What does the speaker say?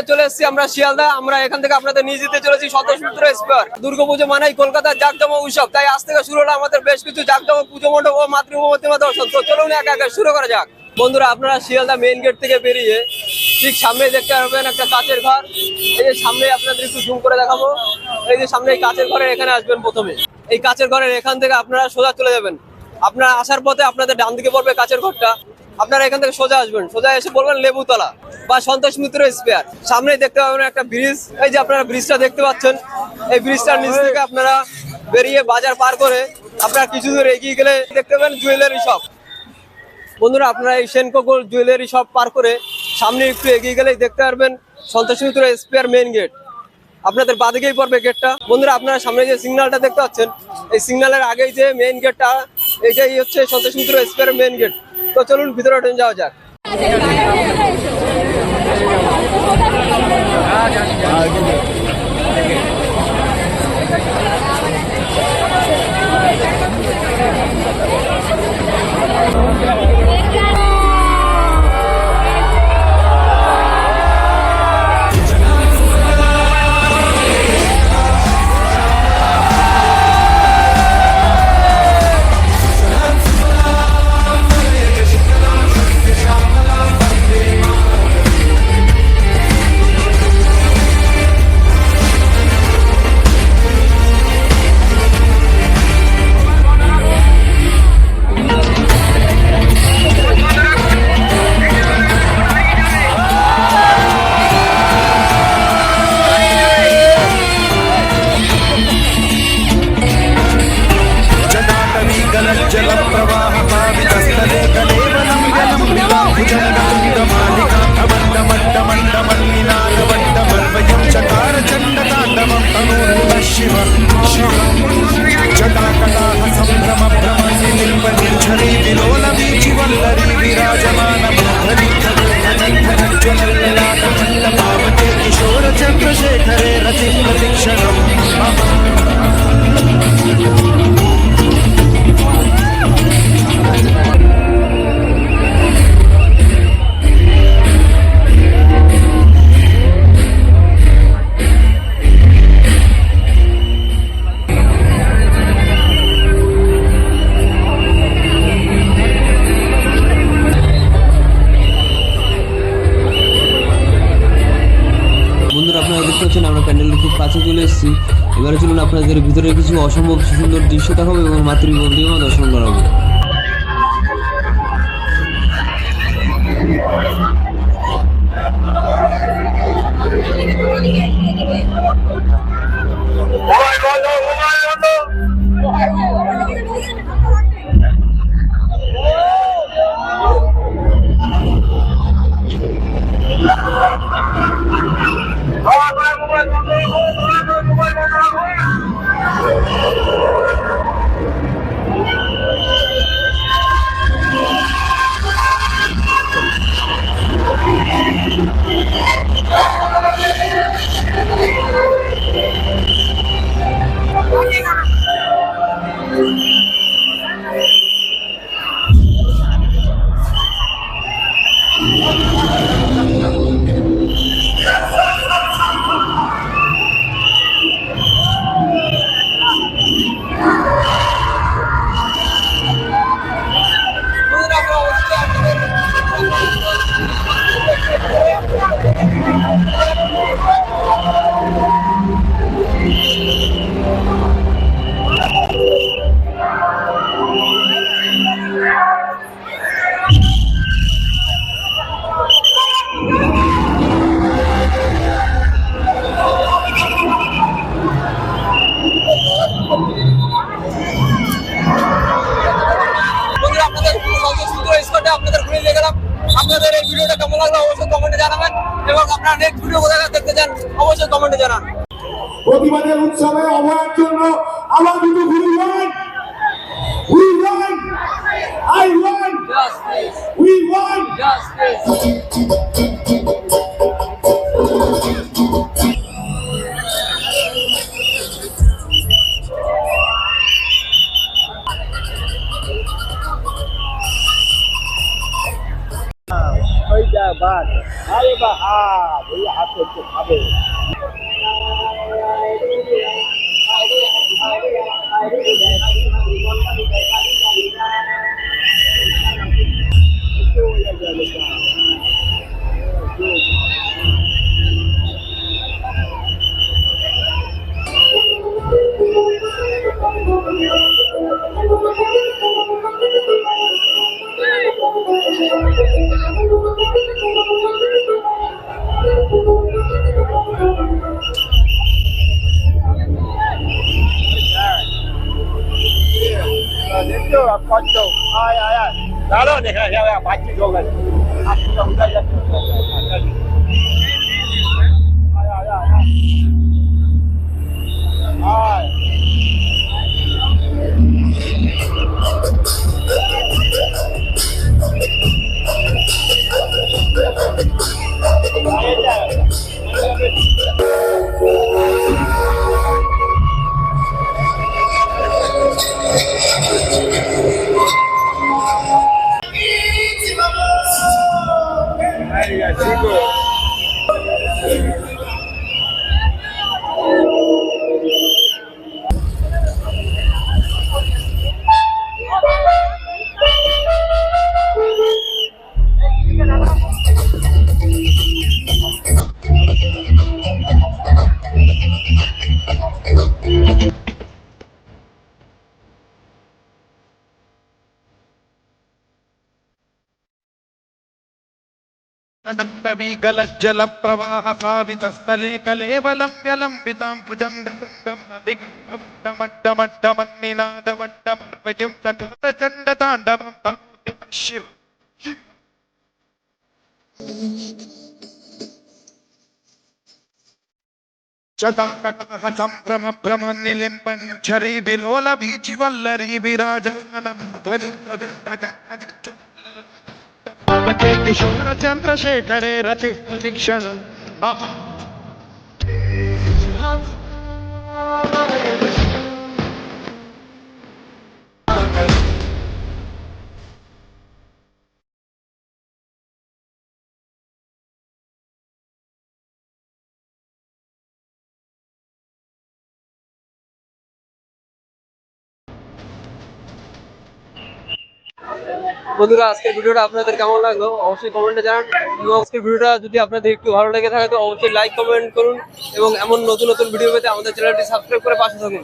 চলে এসেছি আমরা শিয়ালদা। আমরা এখান থেকে আপনাদের নিয়ে যেতে চলেছি সন্তোষ মিত্র স্কয়ার। দুর্গাপুজো মানেই কলকাতার জাঁকজমক উৎসব, তাই আজ থেকে শুরু হলো আমাদের বেশ কিছু জাঁকজমক পুজো মণ্ডপ ও মাতৃভূমি দর্শন। তো চলুন একা একা শুরু করা যাক। বন্ধুরা, আপনারা শিয়ালদা মেইন গেট থেকে বেরিয়ে ঠিক সামনে দেখতে পারবেন একটা কাঁচের ঘর। এই যে সামনে আপনাদের একটু জুম করে দেখাবো, এই যে সামনে এই কাঁচের ঘরের এখানে আসবেন। প্রথমে এই কাঁচের ঘরের এখান থেকে আপনারা সোজা চলে যাবেন। আপনারা আসার পথে আপনাদের ডান দিকে পড়বে কাঁচের ঘরটা। আপনারা এখান থেকে সোজা আসবেন, সোজা এসে বলবেন লেবুতলা বা সন্তোষ মিত্র স্কয়ার। সামনে দেখতে পাবেন একটা ব্রিজ, এই যে আপনারা ব্রিজটা দেখতে পাচ্ছেন। এই ব্রিজটার নিচ থেকে আপনারা বেরিয়ে বাজার পার করে আপনারা কিছু দূর এগিয়ে গেলে দেখতে পাবেন জুয়েলারি শপ। বন্ধুরা, আপনারা এই সেনকো গোল্ড জুয়েলারি শপ পার করে সামনে একটু এগিয়ে গেলেই দেখতে পারবেন Santosh Mitra square main gate. আপনাদের বাদিকেই পড়বে গেটটা। বন্ধুরা, আপনারা সামনে যে সিগন্যালটা দেখতে পাচ্ছেন, এই সিগন্যালের আগেই যে মেইন গেটটা, এইটাই হচ্ছে Santosh Mitra square main gate. তো চলুন ভিতরে যাওয়া যাক। আপনারা দেখতে পাচ্ছেন আমরা প্যান্ডেলের খুব কাছে চলে এসেছি। এবারে চলুন আপনাদের ভিতরে কিছু অসম্ভব সুন্দর দৃশ্য দেখাবো এবং মাতৃভূমি দর্শন করাবো। আপনাদের ঘুরে দিয়ে গেলাম। আপনাদের এই ভিডিওটা কেমন লাগলো অবশ্যই কমেন্টে জানাবেন এবং আপনারা নেক্সট ভিডিও কোথায় দেখতে চান অবশ্যই কমেন্টে জানান। প্রতিবাদের উৎসবে অভয়ের জন্য আমার দুটো গুলি one we want I one we want बात अरे भैया जल प्रवाह पावित स्थले कलेवलं व्यलंबितां भुजंगमट्टमट्टमन्निनादवट्टमर्वजं चण्डताण्डवं शिव संभ्रम भ्रम निलिम्पन छरी बिलोल बीचिवल्लरी विराजमानं किशोर चंद्रशेखरे रति दीक्षण বন্ধুরা, আজকের ভিডিওটা আপনাদের কেমন লাগলো অবশ্যই কমেন্টে জানান, এবং আজকের ভিডিওটা যদি আপনাদের একটু ভালো লেগে থাকে তো অবশ্যই লাইক কমেন্ট করুন, এবং এমন নতুন নতুন ভিডিও পেতে আমাদের চ্যানেলটি সাবস্ক্রাইব করে পাশে থাকুন।